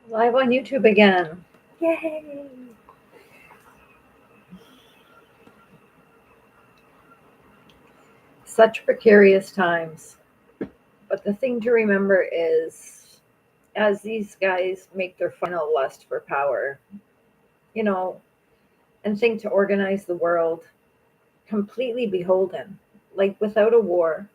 Live on YouTube again. Yay! Such precarious times. But the thing to remember is, as these guys make their final lust for power, you know, and think to organize the world, completely beholden, like without a war,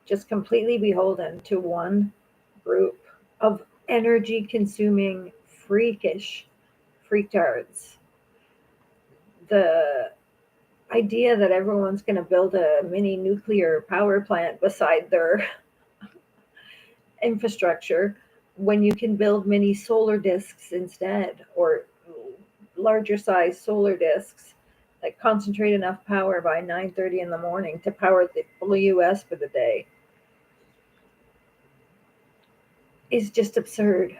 just completely beholden to one group of energy consuming, freakish freaktards. The idea that everyone's going to build a mini nuclear power plant beside their infrastructure when you can build mini solar disks instead, or larger size solar disks that concentrate enough power by 9:30 in the morning to power the whole US for the day, is just absurd.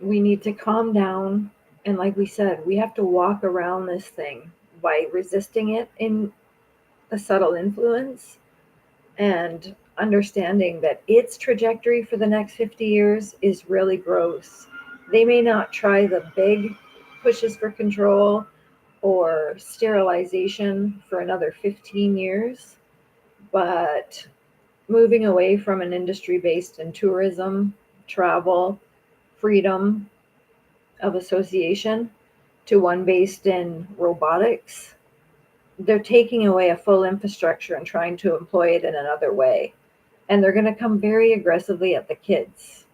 We need to calm down, and like we said, we have to walk around this thing by resisting it in a subtle influence and understanding that its trajectory for the next 50 years is really gross. They may not try the big pushes for control or sterilization for another 15 years, but moving away from an industry based in tourism, travel, freedom of association to one based in robotics, they're taking away a full infrastructure and trying to employ it in another way. And they're going to come very aggressively at the kids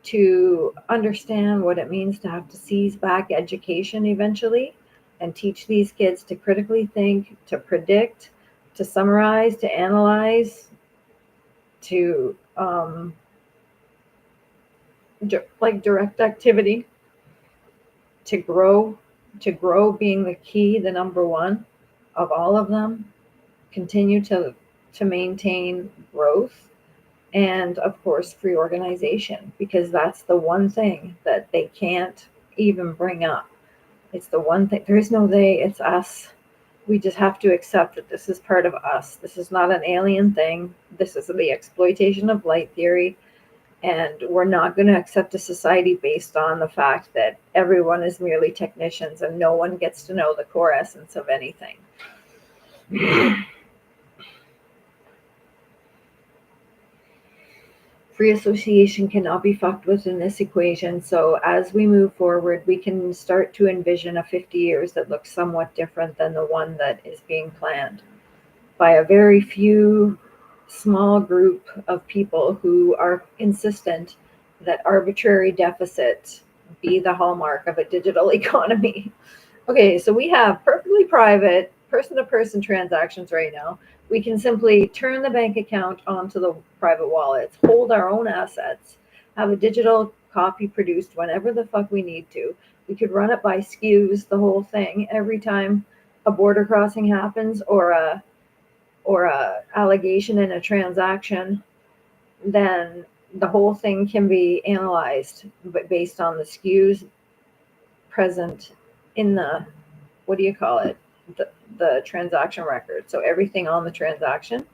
to understand what it means to have to seize back education eventually and teach these kids to critically think, to predict, to summarize, to analyze, to like direct activity, to grow being the key, the number one of all of them. Continue to maintain growth, and of course free organization, because that's the one thing that they can't even bring up. It's the one thing. There is no they, it's us. We just have to accept that this is part of us. This is not an alien thing. This is the exploitation of light theory, and we're not going to accept a society based on the fact that everyone is merely technicians and no one gets to know the core essence of anything. Free association cannot be fucked with in this equation. So as we move forward, we can start to envision a 50 years that looks somewhat different than the one that is being planned by a very few small group of people who are insistent that arbitrary deficit be the hallmark of a digital economy. Okay, so we have perfectly private person to person transactions right now. We can simply turn the bank account onto the private wallets, hold our own assets, have a digital copy produced whenever the fuck we need to. We could run it by SKUs, the whole thing, every time a border crossing happens or a allegation in a transaction, then the whole thing can be analyzed, but based on the SKUs present in the, what do you call it, the transaction record. So everything on the transaction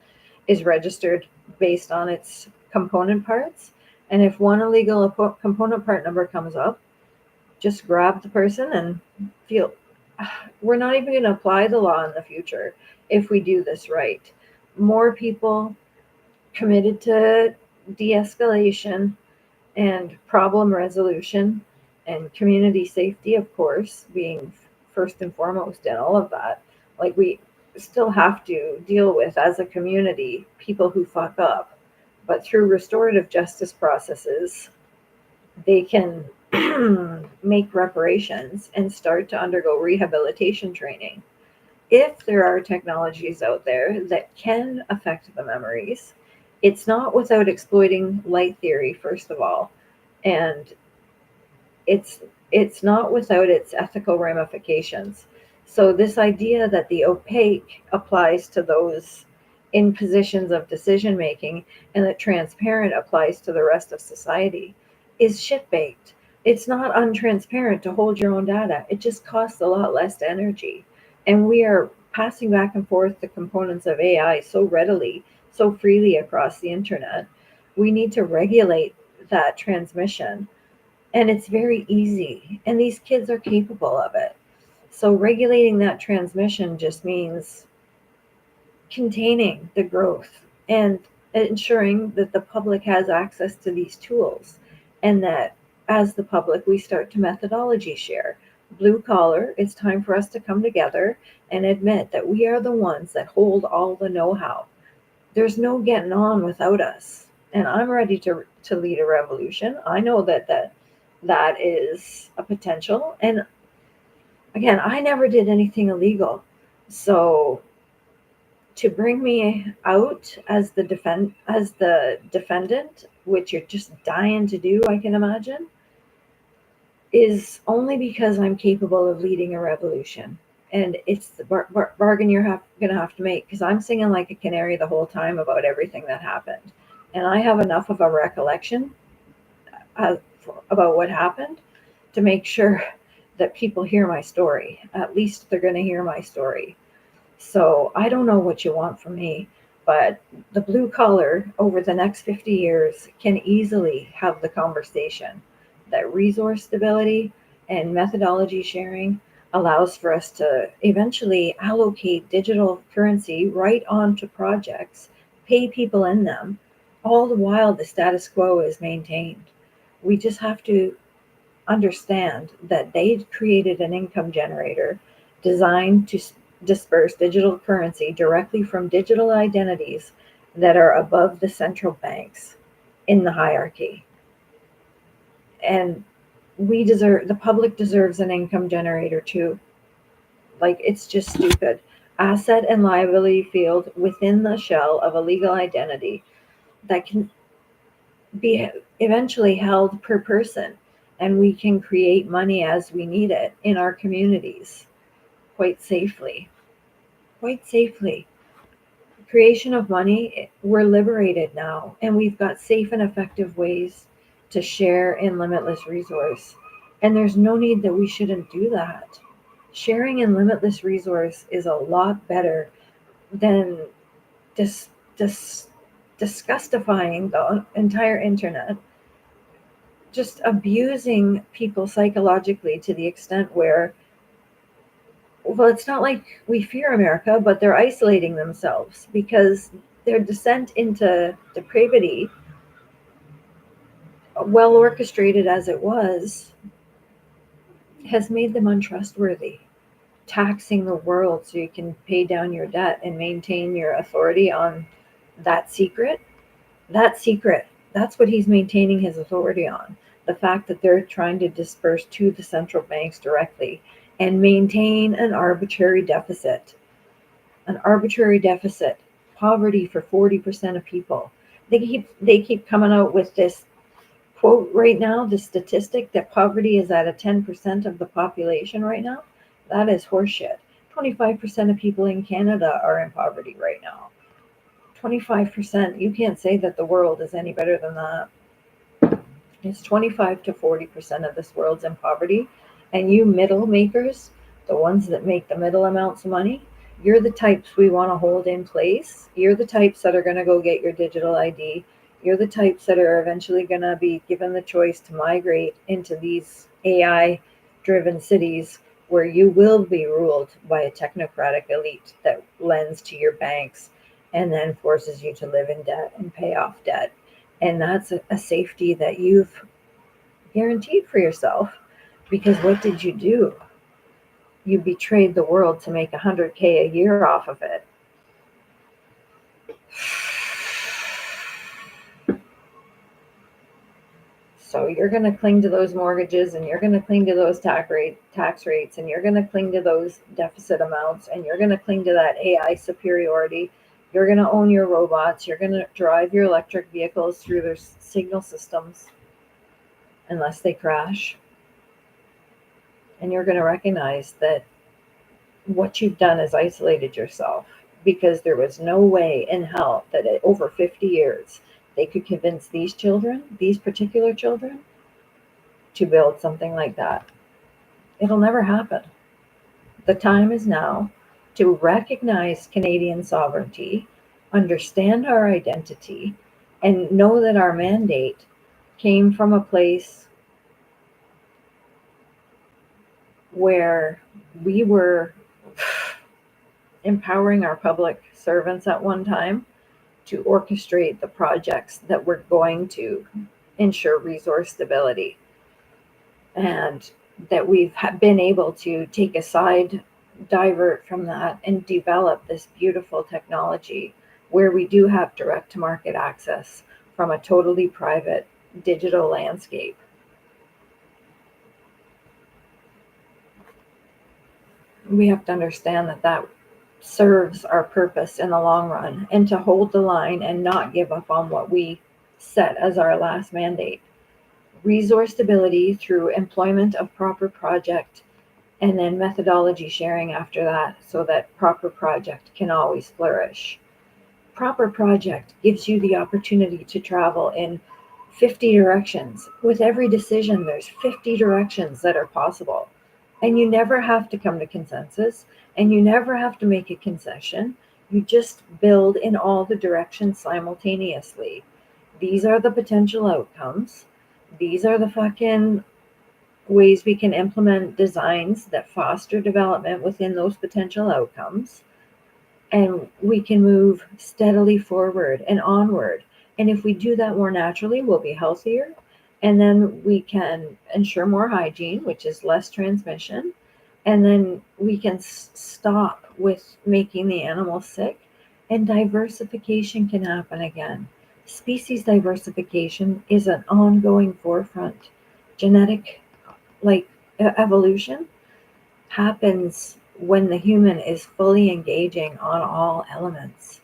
is registered based on its component parts. And if one illegal component part number comes up, just grab the person and feel. We're not even going to apply the law in the future if we do this right. More people committed to de escalation and problem resolution and community safety, of course, being first and foremost in all of that. Like, we still have to deal with, as a community, people who fuck up. But through restorative justice processes, they can make reparations and start to undergo rehabilitation training. If there are technologies out there that can affect the memories, it's not without exploiting light theory, first of all, and it's it's not without its ethical ramifications. So this idea that the opaque applies to those in positions of decision making and that transparent applies to the rest of society is shit baked. It's not untransparent to hold your own data. It just costs a lot less energy. And we are passing back and forth the components of AI so readily so freely across the internet. We need to regulate that transmission, and it's very easy, and these kids are capable of it. So regulating that transmission just means containing the growth and ensuring that the public has access to these tools, and that as the public we start to methodology share. Blue collar, it's time for us to come together and admit that we are the ones that hold all the know-how. There's no getting on without us, and I'm ready to lead a revolution. I know that is a potential, and again, I never did anything illegal. So to bring me out as the defendant, which you're just dying to do, I can imagine, is only because I'm capable of leading a revolution. And it's the bargain you're going to have to make, because I'm singing like a canary the whole time about everything that happened. And I have enough of a recollection uh, about what happened to make sure that people hear my story. At least they're going to hear my story. So I don't know what you want from me, but the blue collar over the next 50 years can easily have the conversation that resource stability and methodology sharing allows for us to eventually allocate digital currency right onto projects, pay people in them, all the while the status quo is maintained. We just have to understand that they created an income generator designed to disperse digital currency directly from digital identities that are above the central banks in the hierarchy. And the public deserves an income generator too. Like, it's just stupid. Asset and liability field within the shell of a legal identity that can be eventually held per person, and we can create money as we need it in our communities quite safely. Quite safely. Creation of money, we're liberated now, and we've got safe and effective ways to share in limitless resource. And there's no need that we shouldn't do that. Sharing in limitless resource is a lot better than dis, dis, disgustifying the entire internet, just abusing people psychologically to the extent where, well, it's not like we fear America, but they're isolating themselves because their descent into depravity, well orchestrated as it was, has made them untrustworthy. Taxing the world so you can pay down your debt and maintain your authority on that secret, that's what he's maintaining his authority on. The fact that they're trying to disperse to the central banks directly and maintain an arbitrary deficit, poverty for 40% of people. They keep coming out with this quote right now, the statistic that poverty is at a 10% of the population right now. That is horseshit. 25% of people in Canada are in poverty right now. 25%. You can't say that the world is any better than that. It's 25 to 40% of this world's in poverty. And you middle makers, the ones that make the middle amounts of money, you're the types we want to hold in place. You're the types that are going to go get your digital ID. You're the types that are eventually going to be given the choice to migrate into these AI driven cities where you will be ruled by a technocratic elite that lends to your banks and then forces you to live in debt and pay off debt. And that's a safety that you've guaranteed for yourself, because what did you do? You betrayed the world to make 100K a year off of it. So you're going to cling to those mortgages, and you're going to cling to those tax rates, and you're going to cling to those deficit amounts, and you're going to cling to that AI superiority. You're going to own your robots. You're going to drive your electric vehicles through their signal systems unless they crash. And you're going to recognize that what you've done is isolated yourself, because there was no way in hell that over 50 years they could convince these particular children, to build something like that. It'll never happen. The time is now to recognize Canadian sovereignty, understand our identity, and know that our mandate came from a place where we were empowering our public servants at one time to orchestrate the projects that were going to ensure resource stability, and that we've been able to take a side divert from that and develop this beautiful technology where we do have direct to market access from a totally private digital landscape. We have to understand that that serves our purpose in the long run, and to hold the line and not give up on what we set as our last mandate. Resource stability through employment of proper project, and then methodology sharing after that so that proper project can always flourish. Proper project gives you the opportunity to travel in 50 directions. With every decision, there's 50 directions that are possible. And you never have to come to consensus, and you never have to make a concession. You just build in all the directions simultaneously. These are the potential outcomes. These are the fucking ways we can implement designs that foster development within those potential outcomes. And we can move steadily forward and onward. And if we do that more naturally, we'll be healthier. And then we can ensure more hygiene, which is less transmission. And then we can stop with making the animals sick, and diversification can happen again. Species diversification is an ongoing forefront. Genetic, like evolution, happens when the human is fully engaging on all elements.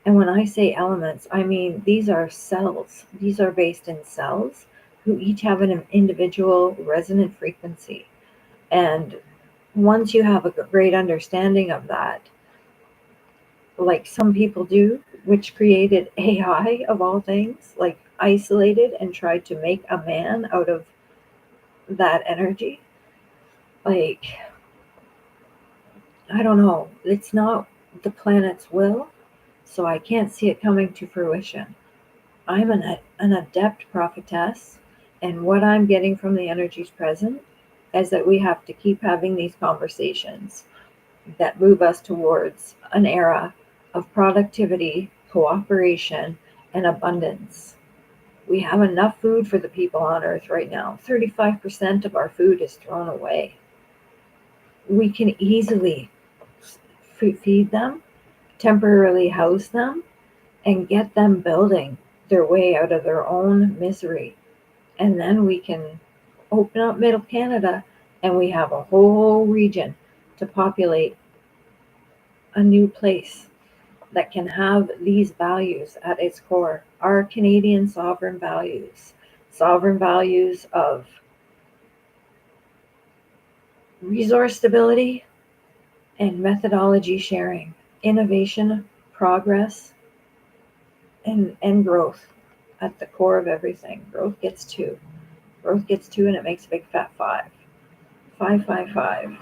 And when I say elements, I mean these are cells. These are based in cells who each have an individual resonant frequency. And once you have a great understanding of that, like some people do, which created AI of all things, like isolated and tried to make a man out of that energy, like, I don't know. It's not the planet's will, so I can't see it coming to fruition. I'm an adept prophetess, and what I'm getting from the energies present is that we have to keep having these conversations that move us towards an era of productivity, cooperation, and abundance. We have enough food for the people on Earth right now. 35% of our food is thrown away. We can easily feed them, temporarily house them, and get them building their way out of their own misery. And then we can open up Middle Canada, and we have a whole region to populate a new place that can have these values at its core. Our Canadian sovereign values of resource stability and methodology sharing, innovation, progress, and growth at the core of everything. Growth gets two. Growth gets two, and it makes a big fat five. 555.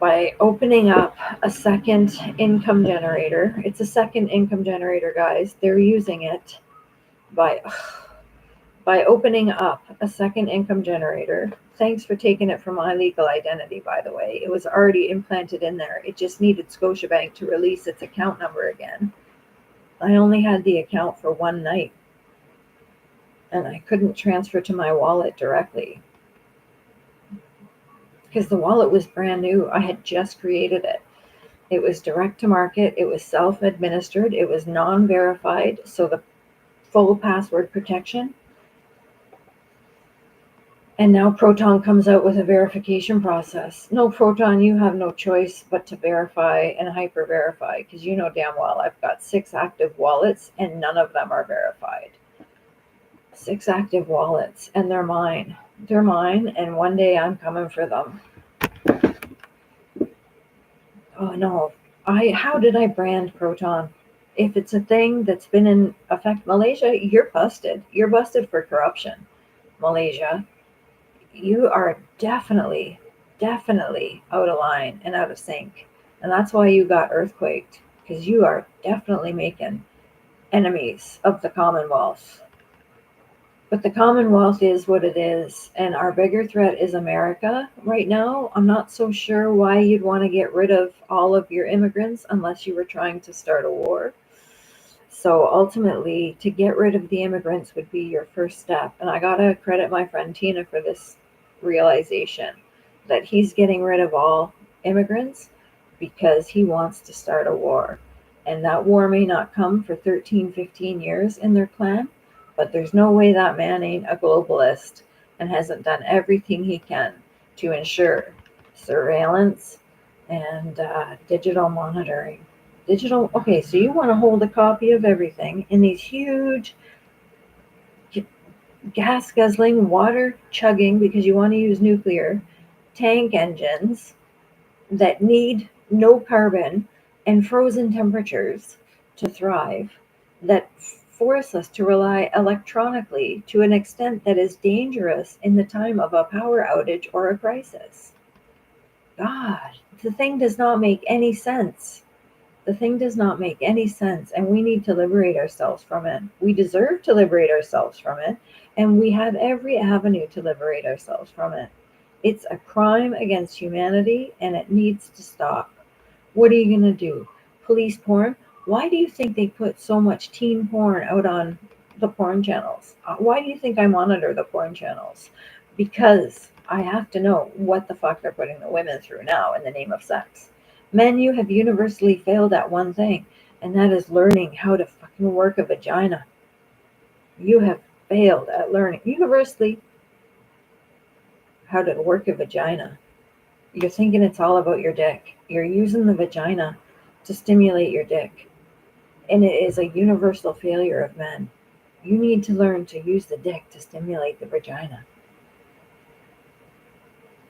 By opening up a second income generator, it's a second income generator, guys. They're using it by opening up a second income generator. Thanks for taking it from my legal identity, by the way. It was already implanted in there. It just needed Scotiabank to release its account number again. I only had the account for one night, and I couldn't transfer to my wallet directly because the wallet was brand new. I had just created it. It was direct to market. It was self-administered. It was non-verified. So the full password protection. And now Proton comes out with a verification process. No, Proton, you have no choice but to verify and hyper verify, because you know damn well I've got 6 active wallets and none of them are verified. 6 active wallets, and they're mine. They're mine, and one day I'm coming for them. Oh no. How did I brand Proton? If it's a thing that's been in effect, Malaysia, you're busted. You're busted for corruption. Malaysia, you are definitely out of line and out of sync. And that's why you got earthquaked. because you are definitely making enemies of the Commonwealth. But the Commonwealth is what it is, and our bigger threat is America right now. I'm not so sure why you'd want to get rid of all of your immigrants unless you were trying to start a war. So ultimately, to get rid of the immigrants would be your first step. And I gotta credit my friend Tina for this realization that he's getting rid of all immigrants because he wants to start a war. And that war may not come for 13, 15 years in their clan, but there's no way that man ain't a globalist and hasn't done everything he can to ensure surveillance and digital monitoring. Digital, okay, so you want to hold a copy of everything in these huge gas guzzling, water chugging, because you want to use nuclear tank engines that need no carbon and frozen temperatures to thrive, that force us to rely electronically to an extent that is dangerous in the time of a power outage or a crisis. God, the thing does not make any sense. The thing does not make any sense, and we need to liberate ourselves from it. We deserve to liberate ourselves from it, and we have every avenue to liberate ourselves from it. It's a crime against humanity, and it needs to stop. What are you going to do? Police porn? Why do you think they put so much teen porn out on the porn channels? Why do you think I monitor the porn channels? Because I have to know what the fuck they're putting the women through now in the name of sex. Men, you have universally failed at one thing, and that is learning how to fucking work a vagina. You have failed at learning universally how to work a vagina. You're thinking it's all about your dick. You're using the vagina to stimulate your dick. And it is a universal failure of men. You need to learn to use the dick to stimulate the vagina.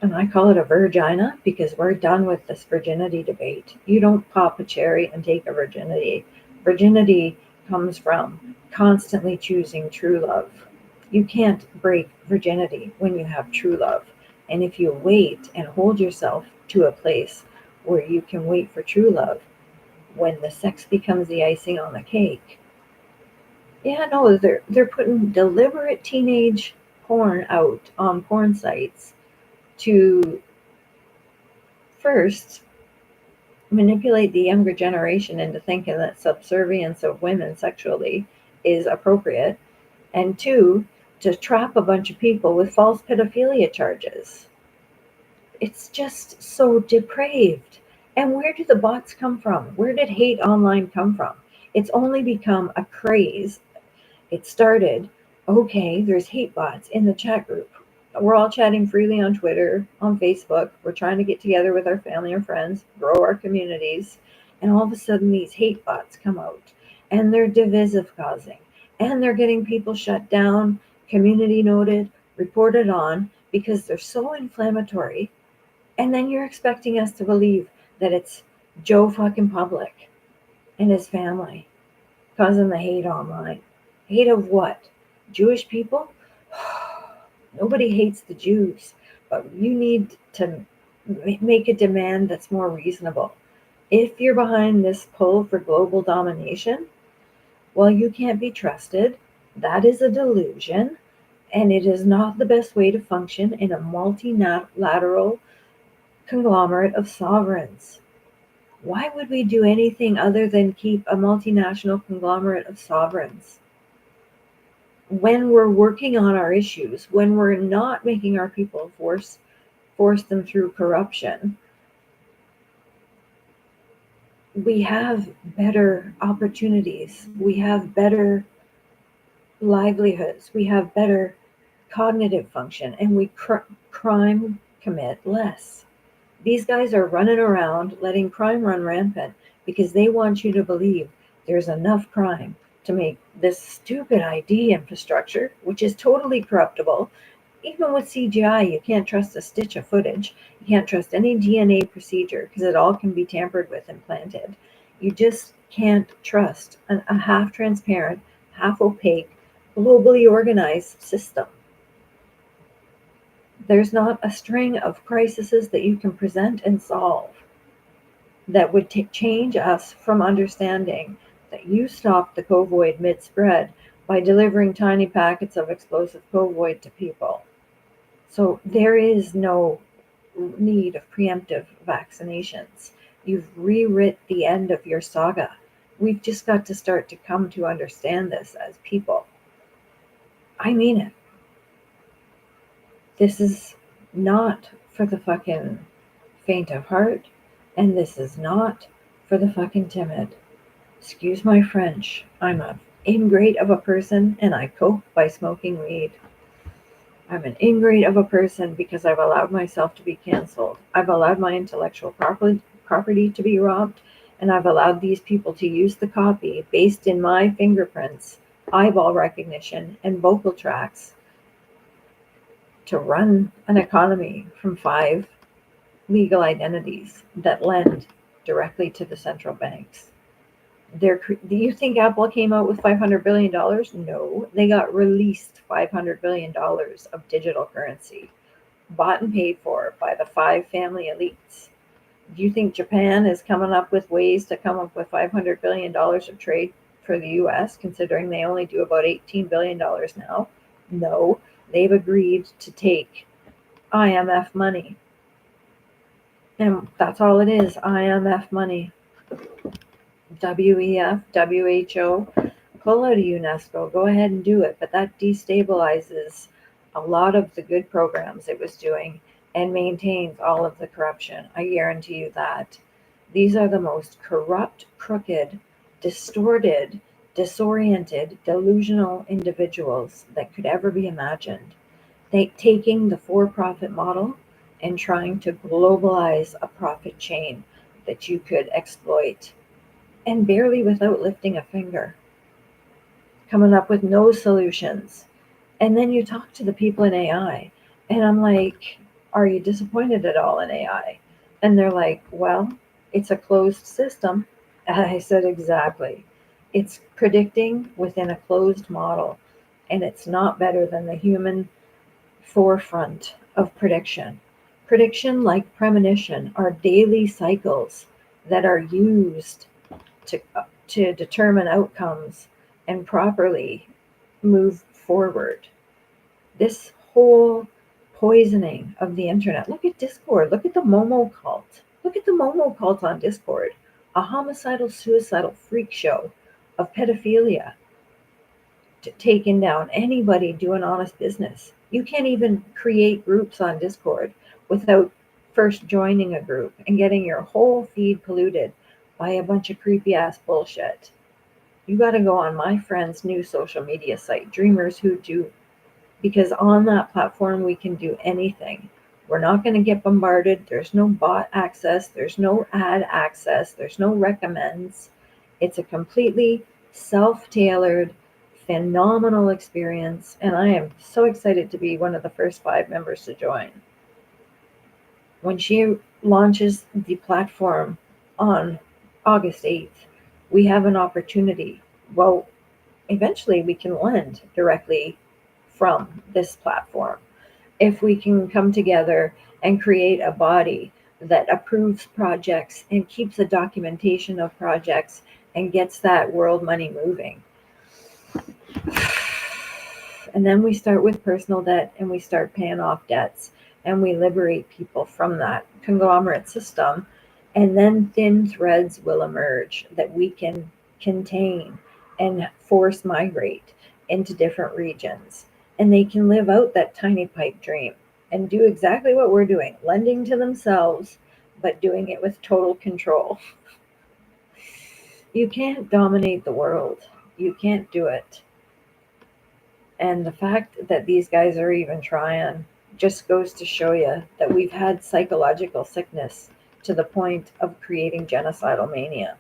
And I call it a virgina because we're done with this virginity debate. You don't pop a cherry and take a virginity. Virginity comes from constantly choosing true love. You can't break virginity when you have true love. And if you wait and hold yourself to a place where you can wait for true love, when the sex becomes the icing on the cake, yeah, no, they're putting deliberate teenage porn out on porn sites to first manipulate the younger generation into thinking that subservience of women sexually is appropriate, and two, to trap a bunch of people with false pedophilia charges. It's just so depraved. And where do the bots come from? Where did hate online come from? It's only become a craze. It started, okay, there's hate bots in the chat group. We're all chatting freely on Twitter, on Facebook. We're trying to get together with our family and friends, grow our communities. And all of a sudden, these hate bots come out and they're divisive causing. And they're getting people shut down, community noted, reported on because they're so inflammatory. And then you're expecting us to believe that it's Joe fucking Public and his family causing the hate online. Hate of what? Jewish people? Nobody hates the Jews, but you need to make a demand that's more reasonable. If you're behind this pull for global domination, well, you can't be trusted. That is a delusion, and it is not the best way to function in a multilateral conglomerate of sovereigns. Why would we do anything other than keep a multinational conglomerate of sovereigns? When we're working on our issues, when we're not making our people force them through corruption, we have better opportunities, we have better livelihoods, we have better cognitive function, and we crime commit less. These guys are running around letting crime run rampant because they want you to believe there's enough crime to make this stupid ID infrastructure, which is totally corruptible. Even with CGI, you can't trust a stitch of footage. You can't trust any DNA procedure because it all can be tampered with and planted. You just can't trust a half transparent, half opaque, globally organized system. There's not a string of crises that you can present and solve that would change us from understanding that you stopped the COVID mid-spread by delivering tiny packets of explosive COVID to people. So there is no need of preemptive vaccinations. You've rewrit the end of your saga. We've just got to start to come to understand this as people. I mean it. This is not for the fucking faint of heart, and this is not for the fucking timid. Excuse my French. I'm an ingrate of a person, and I cope by smoking weed. I'm an ingrate of a person because I've allowed myself to be canceled. I've allowed my intellectual property to be robbed, and I've allowed these people to use the copy based in my fingerprints, eyeball recognition, and vocal tracks to run an economy from 5 legal identities that lend directly to the central banks. Do you think Apple came out with $500 billion? No, they got released $500 billion of digital currency, bought and paid for by the 5 family elites. Do you think Japan is coming up with ways to come up with $500 billion of trade for the US, considering they only do about $18 billion now? No, they've agreed to take IMF money. And that's all it is, IMF money. WEF, WHO, pull out of UNESCO, go ahead and do it. But that destabilizes a lot of the good programs it was doing and maintains all of the corruption. I guarantee you that. These are the most corrupt, crooked, distorted, disoriented, delusional individuals that could ever be imagined. Taking the for-profit model and trying to globalize a profit chain that you could exploit, and barely without lifting a finger, coming up with no solutions. And then you talk to the people in AI, and I'm like, are you disappointed at all in AI? And they're like, well, it's a closed system. And I said, exactly. It's predicting within a closed model, and it's not better than the human forefront of prediction. Prediction, like premonition, are daily cycles that are used to determine outcomes and properly move forward. This whole poisoning of the internet. Look at Discord. Look at the Momo cult. Look at the Momo cult on Discord. A homicidal, suicidal freak show of pedophilia, taking down anybody doing honest business. You can't even create groups on Discord without first joining a group and getting your whole feed polluted by a bunch of creepy ass bullshit. You got to go on my friend's new social media site, Dreamers Who Do, because on that platform we can do anything. We're not going to get bombarded. There's no bot access. There's no ad access. There's no recommends. It's a completely self-tailored, phenomenal experience, and I am so excited to be one of the first 5 members to join. When she launches the platform on August 8th, we have an opportunity. Well, eventually we can lend directly from this platform if we can come together and create a body that approves projects and keeps a documentation of projects and gets that world money moving. And then we start with personal debt and we start paying off debts and we liberate people from that conglomerate system. And then thin threads will emerge that we can contain and force migrate into different regions. And they can live out that tiny pipe dream and do exactly what we're doing, lending to themselves, but doing it with total control. You can't dominate the world. You can't do it. And the fact that these guys are even trying just goes to show you that we've had psychological sickness to the point of creating genocidal mania.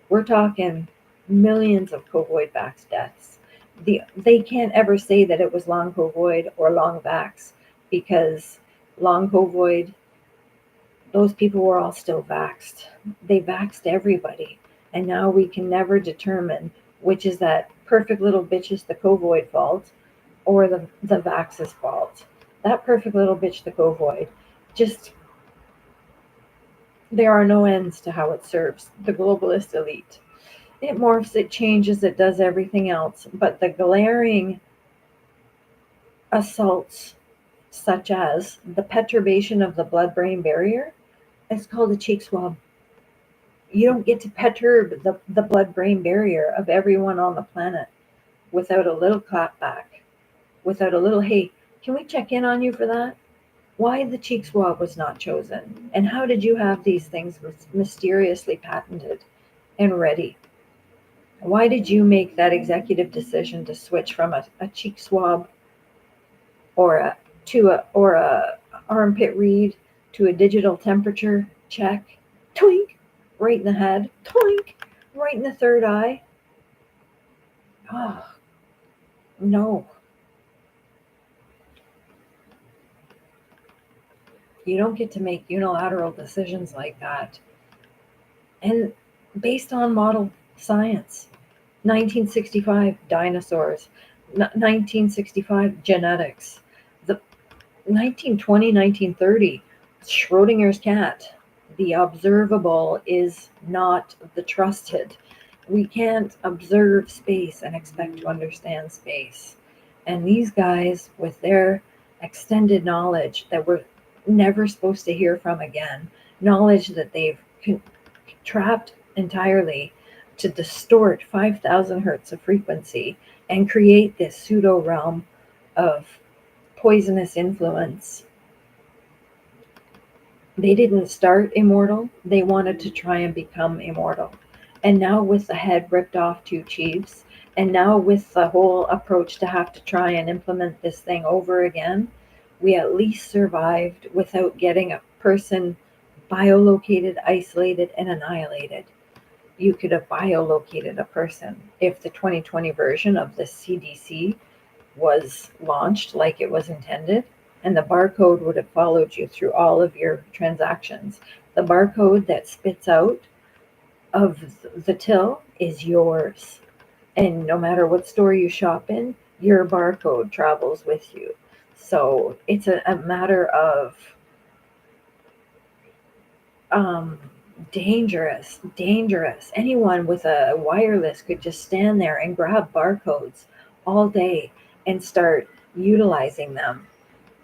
We're talking millions of COVID vax deaths. They can't ever say that it was long COVID or long vax, because long COVID, those people were all still vaxxed. They vaxxed everybody. And now we can never determine which is that perfect little bitch's the COVID fault or the vax's fault. That perfect little bitch, the COVID, just There are no ends to how it serves the globalist elite. It morphs, it changes, it does everything else. But the glaring assaults, such as the perturbation of the blood brain barrier, is called a cheek swab. You don't get to perturb the blood brain barrier of everyone on the planet without a little clap back, without a little, hey, can we check in on you for that? Why the cheek swab was not chosen, and how did you have these things mysteriously patented and ready? Why did you make that executive decision to switch from a cheek swab or a armpit read to a digital temperature check? Twink, right in the head. Twink, right in the third eye. Oh, no. You don't get to make unilateral decisions like that. And based on model science, 1965 dinosaurs, 1965 genetics, the 1920, 1930 Schrodinger's cat. The observable is not the trusted. We can't observe space and expect to understand space. And these guys, with their extended knowledge that we're never supposed to hear from again, knowledge that they've trapped entirely to distort 5,000 hertz of frequency and create this pseudo realm of poisonous influence. They didn't start immortal, they wanted to try and become immortal. And now, with the head ripped off two chiefs, and now with the whole approach to have to try and implement this thing over again, we at least survived without getting a person biolocated, isolated, and annihilated. You could have biolocated a person if the 2020 version of the CDC was launched like it was intended, and the barcode would have followed you through all of your transactions. The barcode that spits out of the till is yours. And no matter what store you shop in, your barcode travels with you. So it's a matter of um, dangerous. Anyone with a wireless could just stand there and grab barcodes all day and start utilizing them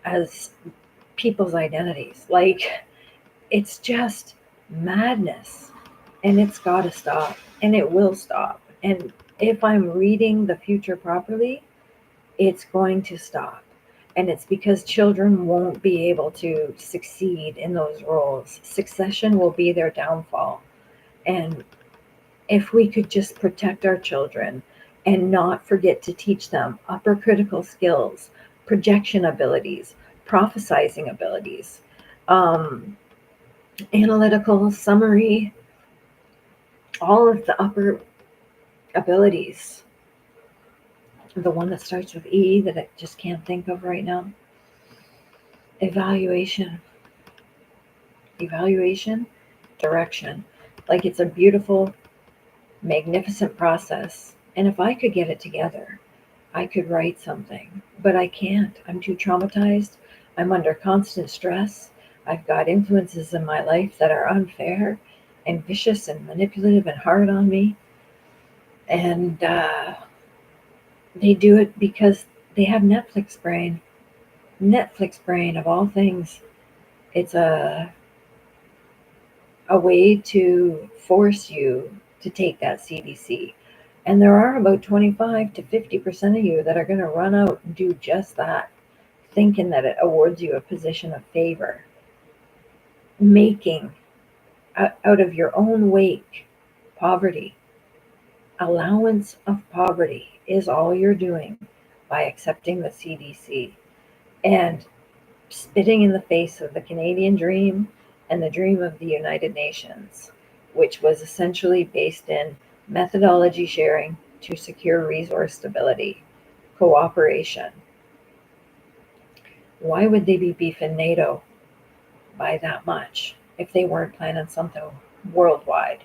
as people's identities. Like, it's just madness, and it's got to stop, and it will stop. And if I'm reading the future properly, it's going to stop. And it's because children won't be able to succeed in those roles. Succession will be their downfall. And if we could just protect our children and not forget to teach them upper critical skills, projection abilities, prophesizing abilities, um, analytical summary, all of the upper abilities. The one that starts with E that I just can't think of right now. Evaluation, direction. Like, it's a beautiful, magnificent process. And if I could get it together, I could write something, but I can't. I'm too traumatized. I'm under constant stress. I've got influences in my life that are unfair and vicious and manipulative and hard on me. And they do it because they have Netflix brain. Netflix brain, of all things. It's a way to force you to take that CDC. And there are about 25 to 50% of you that are going to run out and do just that, thinking that it awards you a position of favor. Making out of your own wake poverty. Allowance of poverty is all you're doing by accepting the CDC and spitting in the face of the Canadian dream and the dream of the United Nations, which was essentially based in methodology sharing to secure resource stability, cooperation. Why would they be beefing NATO by that much if they weren't planning something worldwide?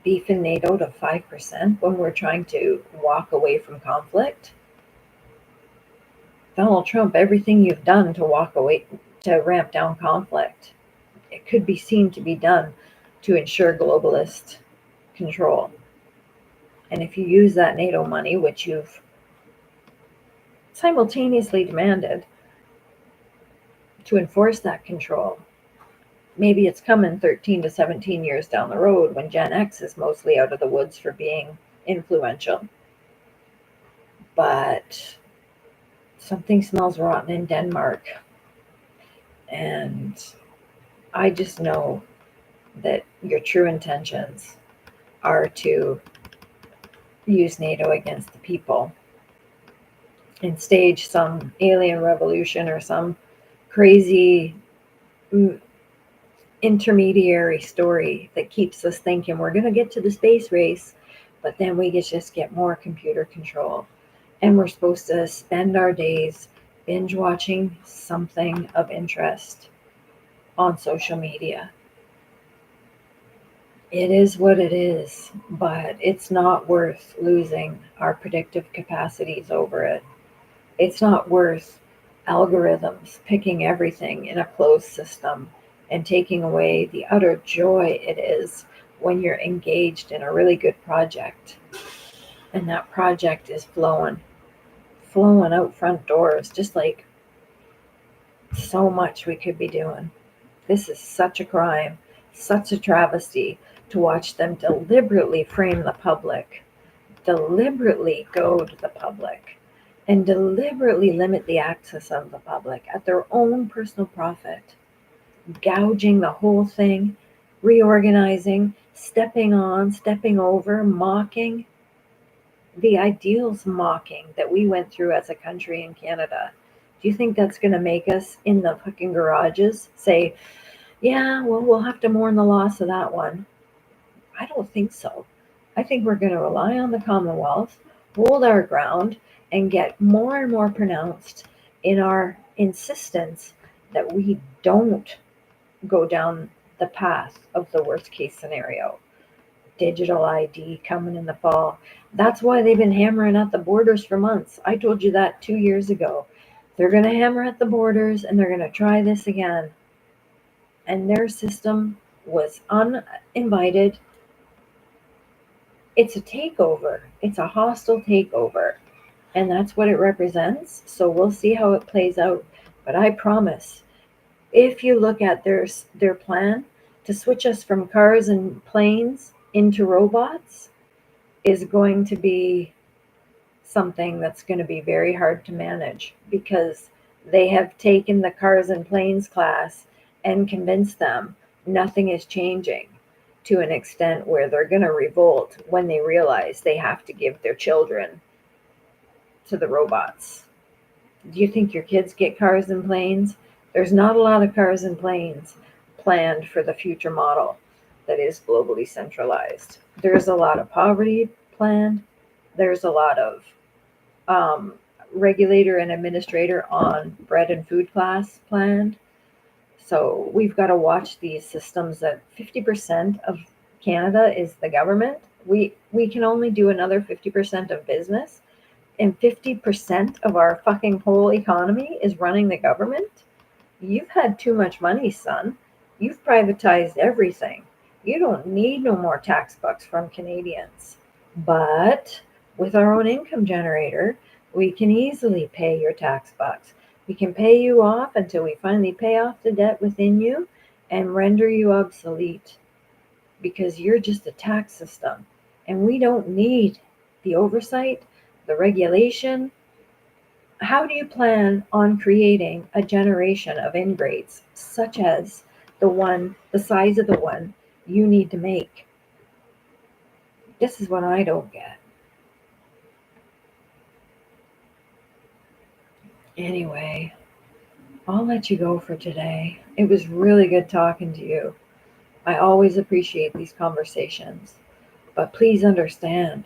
Beefing NATO to 5% when we're trying to walk away from conflict? Donald Trump, everything you've done to walk away, to ramp down conflict, it could be seen to be done to ensure globalist control. And if you use that NATO money, which you've simultaneously demanded, to enforce that control, maybe it's coming 13 to 17 years down the road when Gen X is mostly out of the woods for being influential. But something smells rotten in Denmark. And I just know that your true intentions are to use NATO against the people and stage some alien revolution or some crazy intermediary story that keeps us thinking we're going to get to the space race, but then we just get more computer control. And we're supposed to spend our days binge watching something of interest on social media. It is what it is, but it's not worth losing our predictive capacities over it. It's not worth algorithms picking everything in a closed system and taking away the utter joy it is when you're engaged in a really good project. And that project is flowing out front doors, just like so much we could be doing. This is such a crime, such a travesty to watch them deliberately frame the public, deliberately goad the public, and deliberately limit the access of the public at their own personal profit, gouging the whole thing, reorganizing, stepping on, stepping over, mocking the ideals, mocking that we went through as a country in Canada. Do you think that's going to make us in the fucking garages say, yeah, well, we'll have to mourn the loss of that one? I don't think so. I think we're going to rely on the Commonwealth, hold our ground, and get more and more pronounced in our insistence that we don't go down the path of the worst case scenario. Digital ID coming in the fall. That's why they've been hammering at the borders for months. I told you that 2 years ago. They're going to hammer at the borders and they're going to try this again. And their system was uninvited. It's a takeover. It's a hostile takeover. And that's what it represents. So we'll see how it plays out. But I promise, if you look at their plan to switch us from cars and planes into robots, is going to be something that's going to be very hard to manage, because they have taken the cars and planes class and convinced them nothing is changing, to an extent where they're going to revolt when they realize they have to give their children to the robots. Do you think your kids get cars and planes? There's not a lot of cars and planes planned for the future model that is globally centralized. There's a lot of poverty planned. There's a lot of regulator and administrator on bread and food class planned. So we've got to watch these systems that 50% of Canada is the government. We can only do another 50% of business, and 50% of our fucking whole economy is running the government. You've had too much money, son. You've privatized everything. You don't need no more tax bucks from Canadians. But with our own income generator, we can easily pay your tax bucks. We can pay you off until we finally pay off the debt within you and render you obsolete, because you're just a tax system. And we don't need the oversight, the regulation. How do you plan on creating a generation of ingrates such as the size of the one you need to make? This is what I don't get. Anyway, I'll let you go for today. It was really good talking to you. I always appreciate these conversations, but please understand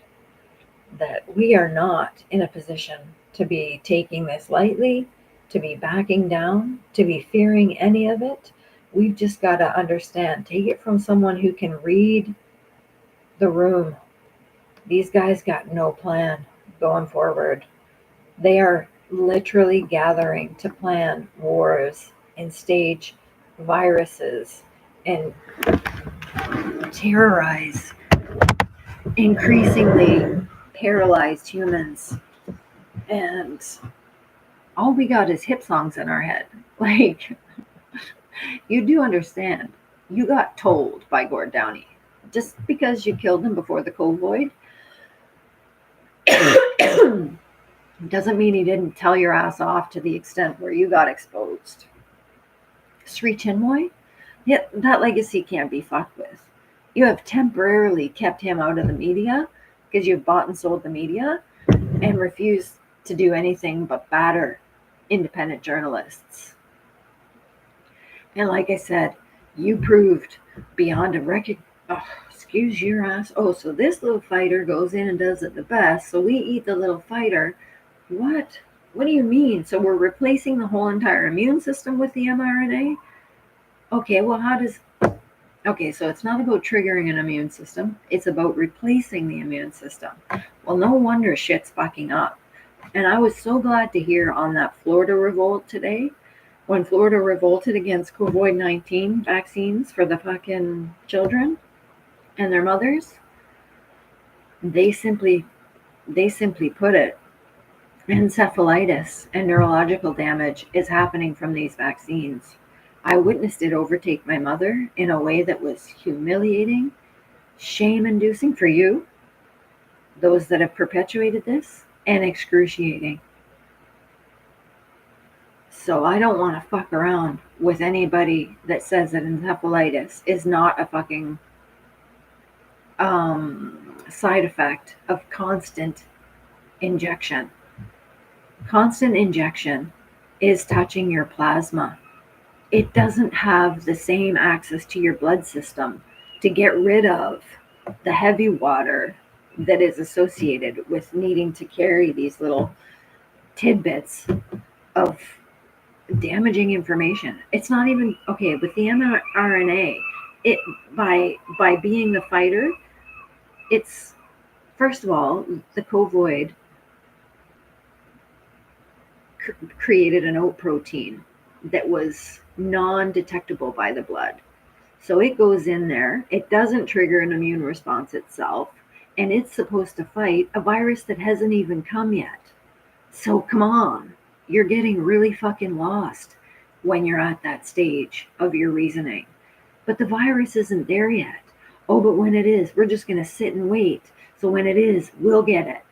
that we are not in a position to be taking this lightly, to be backing down, to be fearing any of it. We've just got to understand, take it from someone who can read the room. These guys got no plan going forward. They are literally gathering to plan wars and stage viruses and terrorize increasingly paralyzed humans. And all we got is hip songs in our head. Like, you do understand, you got told by Gord Downie. Just because you killed him before the Covoid doesn't mean he didn't tell your ass off to the extent where you got exposed. Sri Chinmoy, yeah, that legacy can't be fucked with. You have temporarily kept him out of the media because you've bought and sold the media and refused to do anything but batter independent journalists. And like I said, you proved beyond a record. Oh, excuse your ass. Oh, so this little fighter goes in and does it the best. So we eat the little fighter. What? What do you mean? So we're replacing the whole entire immune system with the mRNA? Okay, well, how does... Okay, so it's not about triggering an immune system. It's about replacing the immune system. Well, no wonder shit's fucking up. And I was so glad to hear on that Florida revolt today, when Florida revolted against COVID-19 vaccines for the fucking children and their mothers, they simply put it, encephalitis and neurological damage is happening from these vaccines. I witnessed it overtake my mother in a way that was humiliating, shame-inducing for you, those that have perpetuated this, and excruciating. So I don't want to fuck around with anybody that says that encephalitis is not a fucking side effect of constant injection. Constant injection is touching your plasma. It doesn't have the same access to your blood system to get rid of the heavy water that is associated with needing to carry these little tidbits of damaging information. It's not even okay with the mRNA. It by being the fighter, it's first of all the Covoid created an oat protein that was non-detectable by the blood. So it goes in there. It doesn't trigger an immune response itself, and it's supposed to fight a virus that hasn't even come yet. So come on. You're getting really fucking lost when you're at that stage of your reasoning. But the virus isn't there yet. Oh, but when it is, we're just going to sit and wait. So when it is, we'll get it.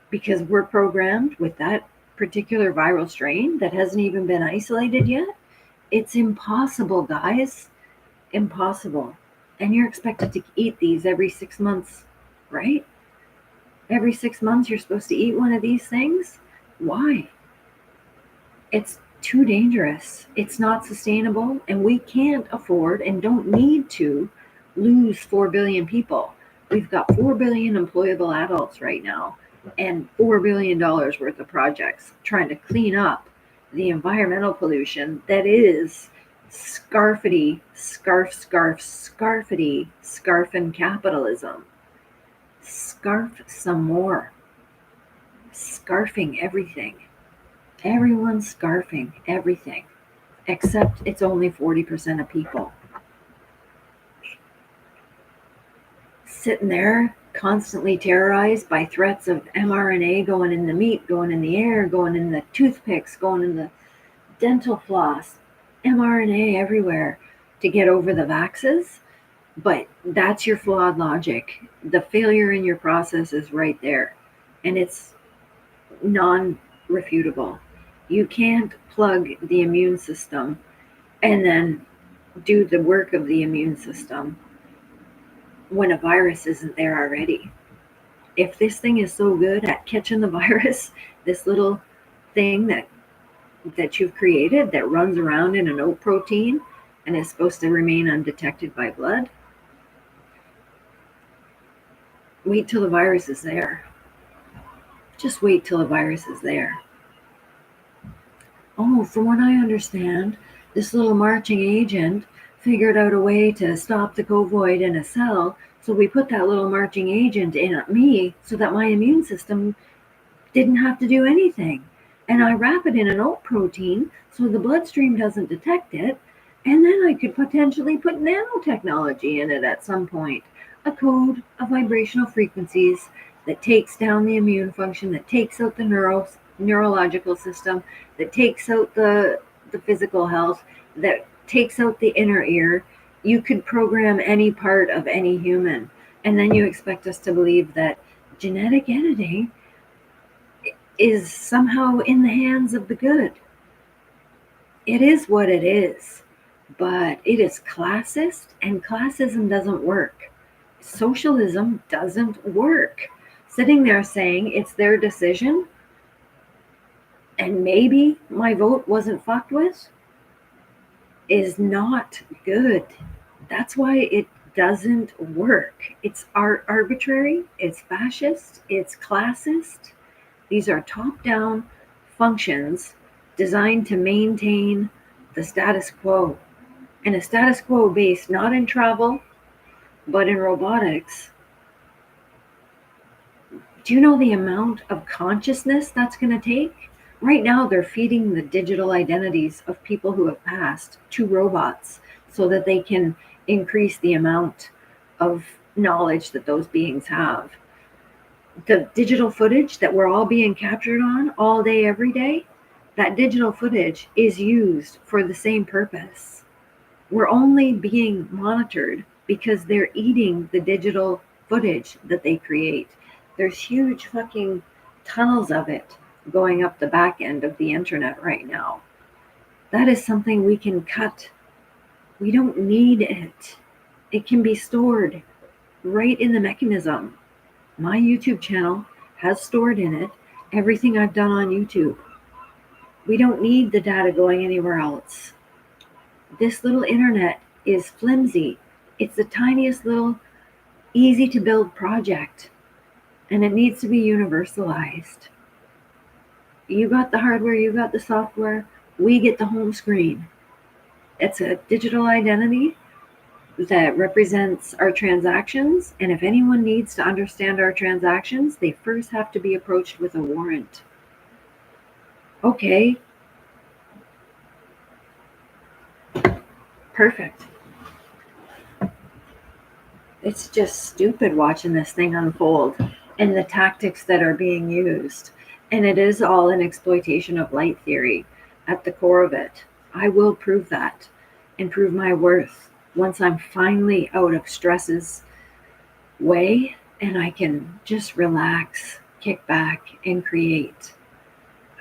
Because we're programmed with that particular viral strain that hasn't even been isolated yet. It's impossible, guys. Impossible. And you're expected to eat these every 6 months, right? Every 6 months you're supposed to eat one of these things? Why? It's too dangerous. It's not sustainable, and we can't afford and don't need to lose 4 billion people. We've got 4 billion employable adults right now and $4 billion worth of projects trying to clean up the environmental pollution that is scarfing capitalism. Scarf some more. Scarfing everything. Everyone's scarfing everything, except it's only 40% of people. Sitting there, constantly terrorized by threats of mRNA going in the meat, going in the air, going in the toothpicks, going in the dental floss, mRNA everywhere to get over the vaxes. But that's your flawed logic. The failure in your process is right there, and it's non-refutable. You can't plug the immune system and then do the work of the immune system when a virus isn't there already. If this thing is so good at catching the virus, this little thing that you've created that runs around in an oat protein and is supposed to remain undetected by blood, wait till the virus is there. Just wait till the virus is there. Oh, from what I understand, this little marching agent figured out a way to stop the Covoid in a cell. So we put that little marching agent in me so that my immune system didn't have to do anything. And I wrap it in an oat protein so the bloodstream doesn't detect it. And then I could potentially put nanotechnology in it at some point. A code of vibrational frequencies that takes down the immune function, that takes out the neurological system, that takes out the physical health, that takes out the inner ear. You could program any part of any human. And then you expect us to believe that genetic editing is somehow in the hands of the good. It is what it is, but it is classist, and classism doesn't work. Socialism doesn't work. Sitting there saying it's their decision and maybe my vote wasn't fucked with is not good. That's why it doesn't work. It's arbitrary, it's fascist, it's classist. These are top-down functions designed to maintain the status quo. And a status quo based not in travel, but in robotics. Do you know the amount of consciousness that's going to take? Right now, they're feeding the digital identities of people who have passed to robots so that they can increase the amount of knowledge that those beings have. The digital footage that we're all being captured on all day, every day, that digital footage is used for the same purpose. We're only being monitored because they're eating the digital footage that they create. There's huge fucking tunnels of it going up the back end of the internet right now. That is something we can cut. We don't need it. It can be stored right in the mechanism. My YouTube channel has stored in it everything I've done on YouTube. We don't need the data going anywhere else. This little internet is flimsy. It's the tiniest little easy to build project, and it needs to be universalized. You got the hardware, you got the software, we get the home screen. It's a digital identity that represents our transactions, and if anyone needs to understand our transactions, they first have to be approached with a warrant. Okay. Perfect. It's just stupid watching this thing unfold and the tactics that are being used. And it is all an exploitation of light theory at the core of it. I will prove that and prove my worth once I'm finally out of stress's way and I can just relax, kick back, and create.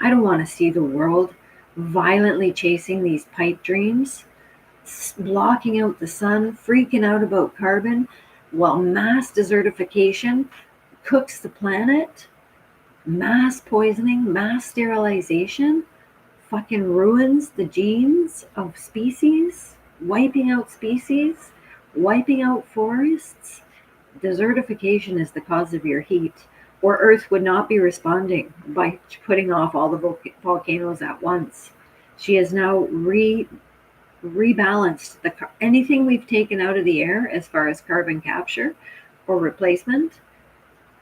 I don't want to see the world violently chasing these pipe dreams, blocking out the sun, freaking out about carbon, while mass desertification cooks the planet, mass poisoning, mass sterilization, fucking ruins the genes of species, wiping out species, wiping out forests. Desertification is the cause of your heat, or Earth would not be responding by putting off all the volcanoes at once. She has now rebalanced anything we've taken out of the air as far as carbon capture or replacement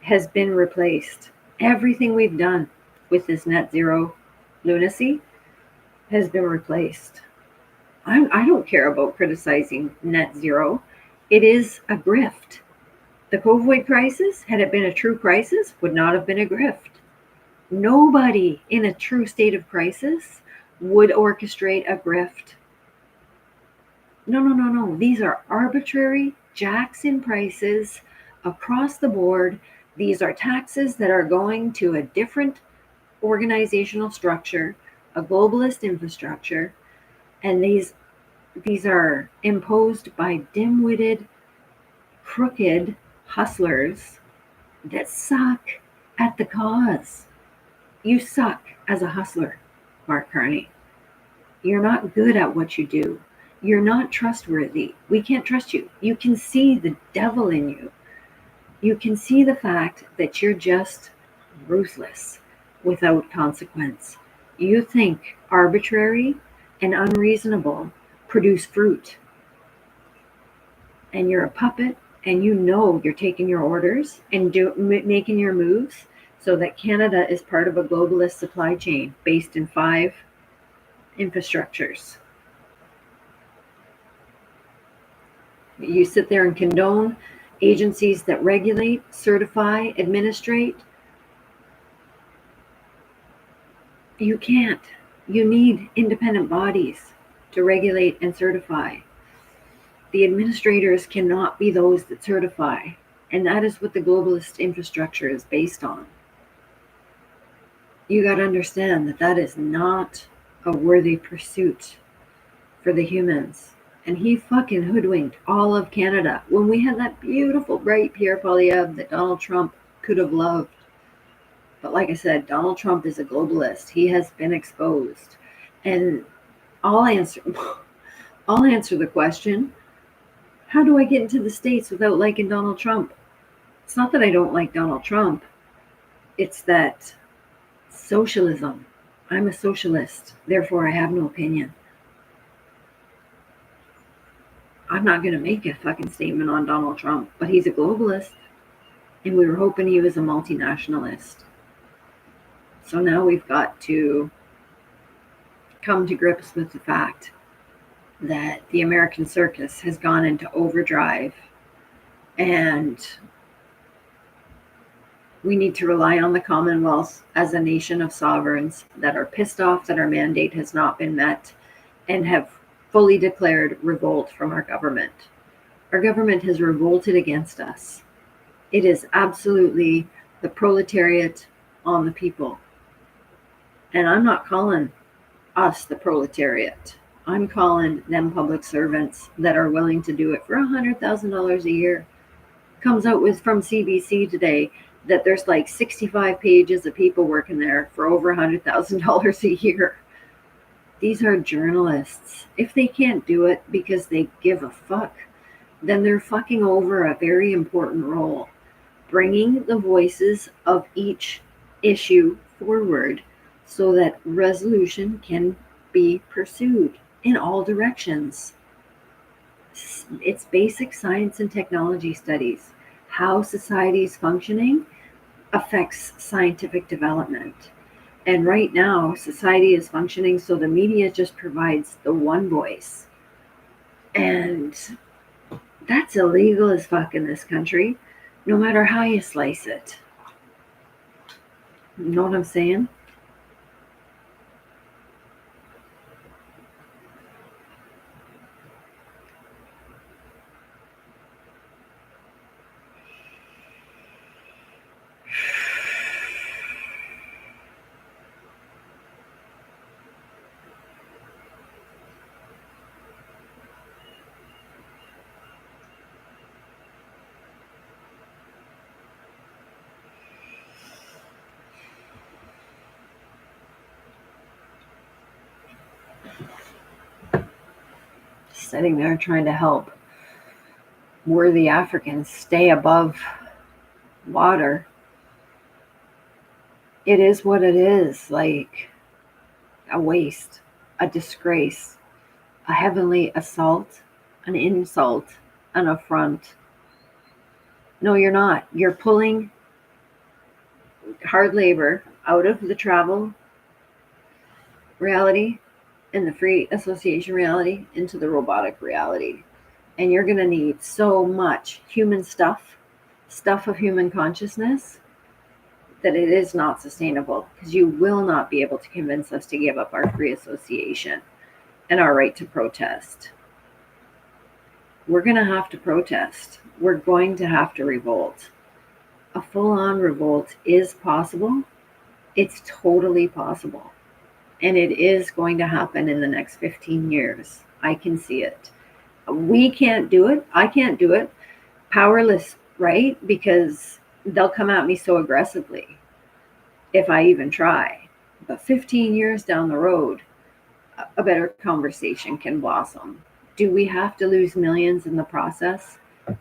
has been replaced. Everything we've done with this net zero lunacy has been replaced. I don't care about criticizing net zero. It is a grift. The COVID crisis, had it been a true crisis, would not have been a grift. Nobody in a true state of crisis would orchestrate a grift. No. These are arbitrary jacks in prices across the board. These are taxes that are going to a different organizational structure, a globalist infrastructure, and these are imposed by dim-witted, crooked hustlers that suck at the cause. You suck as a hustler, Mark Carney. You're not good at what you do. You're not trustworthy. We can't trust you. You can see the devil in you. You can see the fact that you're just ruthless without consequence. You think arbitrary and unreasonable produce fruit. And you're a puppet, and you know you're taking your orders and making your moves so that Canada is part of a globalist supply chain based in 5 infrastructures. You sit there and condone agencies that regulate, certify, administrate. You can't. You need independent bodies to regulate and certify. The administrators cannot be those that certify. And that is what the globalist infrastructure is based on. You got to understand that that is not a worthy pursuit for the humans. And he fucking hoodwinked all of Canada when we had that beautiful, bright Pierre Poilievre that Donald Trump could have loved. But like I said, Donald Trump is a globalist. He has been exposed. And I'll answer the question, how do I get into the States without liking Donald Trump? It's not that I don't like Donald Trump. It's that socialism. I'm a socialist. Therefore, I have no opinion. I'm not going to make a fucking statement on Donald Trump, but he's a globalist. And we were hoping he was a multinationalist. So now we've got to come to grips with the fact that the American circus has gone into overdrive, and we need to rely on the Commonwealth as a nation of sovereigns that are pissed off that our mandate has not been met and have fully declared revolt from our government. Our government has revolted against us. It is absolutely the proletariat on the people. And I'm not calling us the proletariat. I'm calling them public servants that are willing to do it for $100,000 a year. Comes out with from CBC today that there's like 65 pages of people working there for over $100,000 a year. These are journalists. If they can't do it because they give a fuck, then they're fucking over a very important role, bringing the voices of each issue forward so that resolution can be pursued in all directions. It's basic science and technology studies. How society is functioning affects scientific development. And right now, society is functioning so the media just provides the one voice. And that's illegal as fuck in this country, no matter how you slice it. You know what I'm saying? Sitting there trying to help worthy Africans stay above water. It is what it is, like a waste, a disgrace, a heavenly assault, an insult, an affront. No, you're not. You're pulling hard labor out of the travel reality and the free association reality into the robotic reality. And you're going to need so much human stuff of human consciousness, that it is not sustainable, because you will not be able to convince us to give up our free association and our right to protest. We're going to have to protest. We're going to have to revolt. A full-on revolt is possible. It's totally possible. And it is going to happen in the next 15 years. I can see it. We can't do it. I can't do it. Powerless, right? Because they'll come at me so aggressively if I even try. But 15 years down the road, a better conversation can blossom. Do we have to lose millions in the process?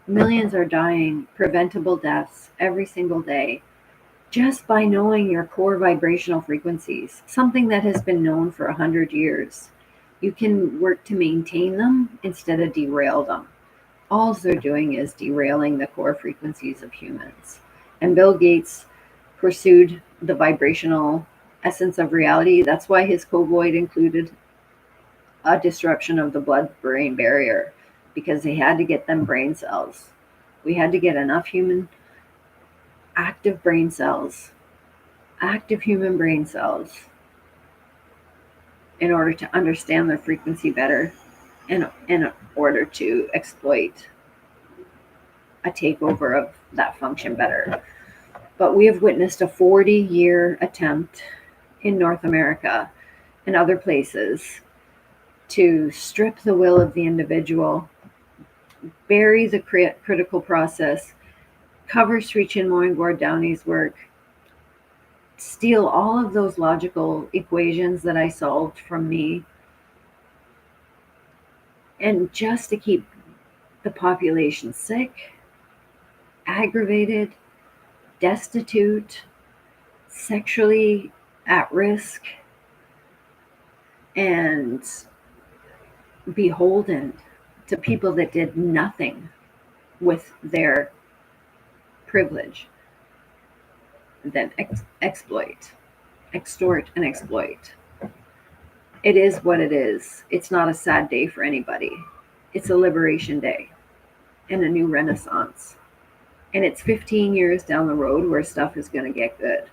Millions are dying, preventable deaths every single day, just by knowing your core vibrational frequencies, something that has been known for 100 years. You can work to maintain them instead of derail them. All they're doing is derailing the core frequencies of humans. And Bill Gates pursued the vibrational essence of reality. That's why his covoid included a disruption of the blood-brain barrier, because they had to get them brain cells. We had to get enough human active brain cells, active human brain cells, in order to understand their frequency better, and in order to exploit a takeover of that function better. But we have witnessed a 40-year attempt in North America and other places to strip the will of the individual, bury the critical process, cover Sri Chinmoy Gore Downey's work, steal all of those logical equations that I solved from me, and just to keep the population sick, aggravated, destitute, sexually at risk, and beholden to people that did nothing with their privilege than exploit, extort, and exploit. It is what it is. It's not a sad day for anybody. It's a liberation day and a new renaissance. And it's 15 years down the road where stuff is going to get good.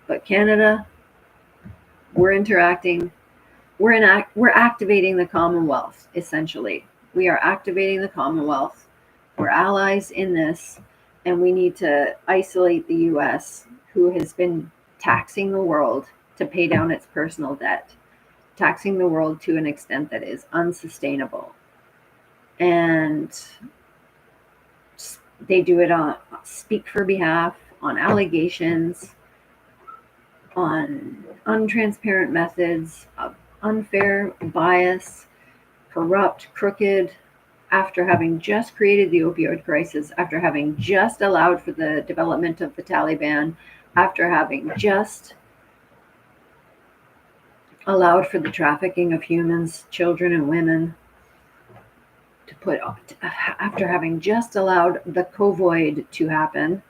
But Canada, we're interacting. We're activating the Commonwealth, essentially. We are activating the Commonwealth. We're allies in this, and we need to isolate the US, who has been taxing the world to pay down its personal debt, taxing the world to an extent that is unsustainable. And they do it on speak for behalf, on allegations, on untransparent methods of unfair, bias, corrupt, crooked, after having just created the opioid crisis, after having just allowed for the development of the Taliban, after having just allowed for the trafficking of humans, children, and women, after having just allowed the COVID to happen,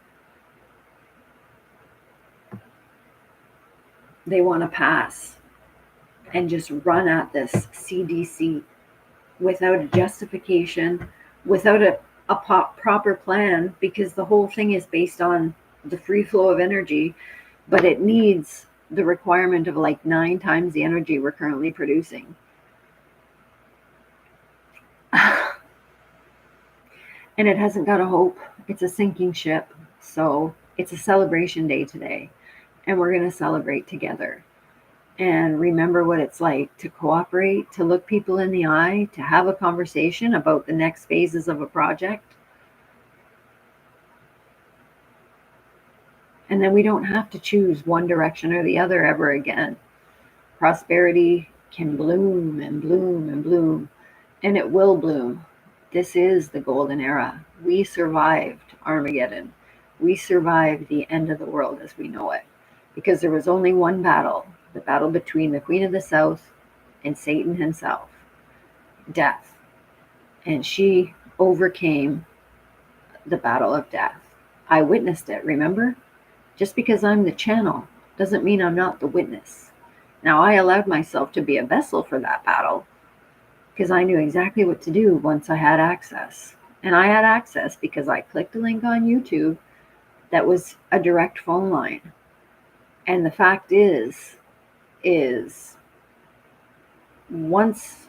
they want to pass and just run at this CDC without a justification, without a proper plan, because the whole thing is based on the free flow of energy, but it needs the requirement of like 9 times the energy we're currently producing. And it hasn't got a hope. It's a sinking ship. So it's a celebration day today. And we're going to celebrate together. And remember what it's like to cooperate, to look people in the eye, to have a conversation about the next phases of a project. And then we don't have to choose one direction or the other ever again. Prosperity can bloom and bloom and bloom, and it will bloom. This is the golden era. We survived Armageddon. We survived the end of the world as we know it, because there was only one battle, the battle between the Queen of the South and Satan himself, death. And she overcame the battle of death. I witnessed it, remember? Just because I'm the channel doesn't mean I'm not the witness. Now, I allowed myself to be a vessel for that battle because I knew exactly what to do once I had access. And I had access because I clicked a link on YouTube that was a direct phone line. And the fact is once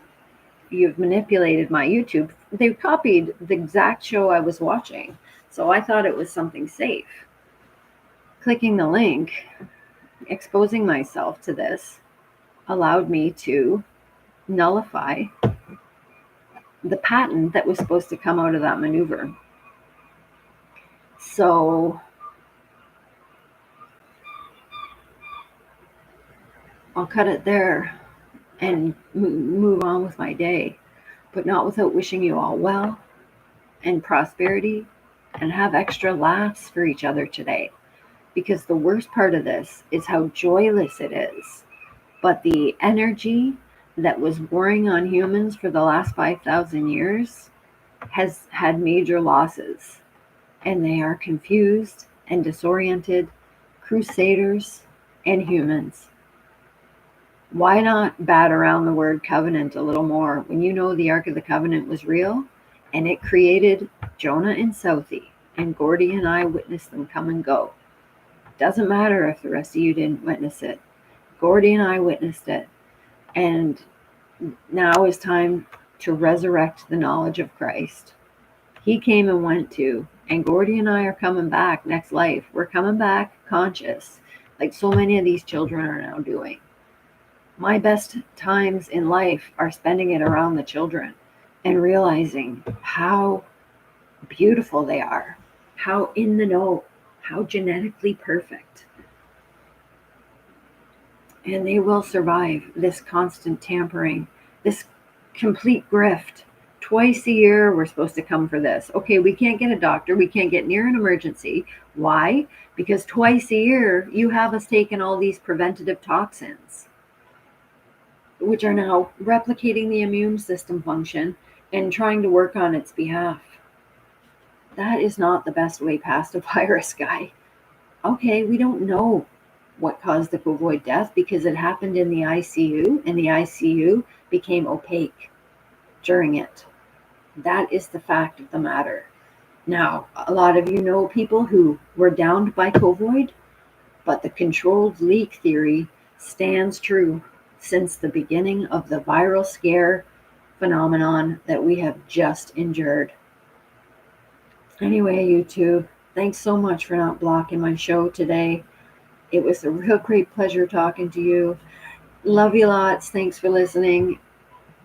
you've manipulated my YouTube, they copied the exact show I was watching. So I thought it was something safe. Clicking the link, exposing myself to this, allowed me to nullify the patent that was supposed to come out of that maneuver. So I'll cut it there and move on with my day, but not without wishing you all well and prosperity, and have extra laughs for each other today. Because the worst part of this is how joyless it is. But the energy that was warring on humans for the last 5,000 years has had major losses. And they are confused and disoriented crusaders and humans. Why not bat around the word covenant a little more when you know the Ark of the Covenant was real And it created Jonah and Southie, and Gordy and I witnessed them come and go. Doesn't matter if the rest of you didn't witness it. Gordy and I witnessed it. And now is time to resurrect the knowledge of Christ. He came and went too. And Gordy and I are coming back next life. We're coming back conscious, like so many of these children are now doing. My best times in life are spending it around the children and realizing how beautiful they are, how in the know, how genetically perfect. And they will survive this constant tampering, this complete grift. Twice a year, we're supposed to come for this. Okay, we can't get a doctor. We can't get near an emergency. Why? Because twice a year, you have us taking all these preventative toxins, which are now replicating the immune system function and trying to work on its behalf. That is not the best way past a virus, guy. Okay, we don't know what caused the COVID death because it happened in the ICU, and the ICU became opaque during it. That is the fact of the matter. Now, a lot of you know people who were downed by COVID, but the controlled leak theory stands true since the beginning of the viral scare phenomenon that we have just endured. Anyway, YouTube, thanks so much for not blocking my show today. It was a real great pleasure talking to you. Love you lots. Thanks for listening.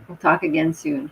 We'll talk again soon.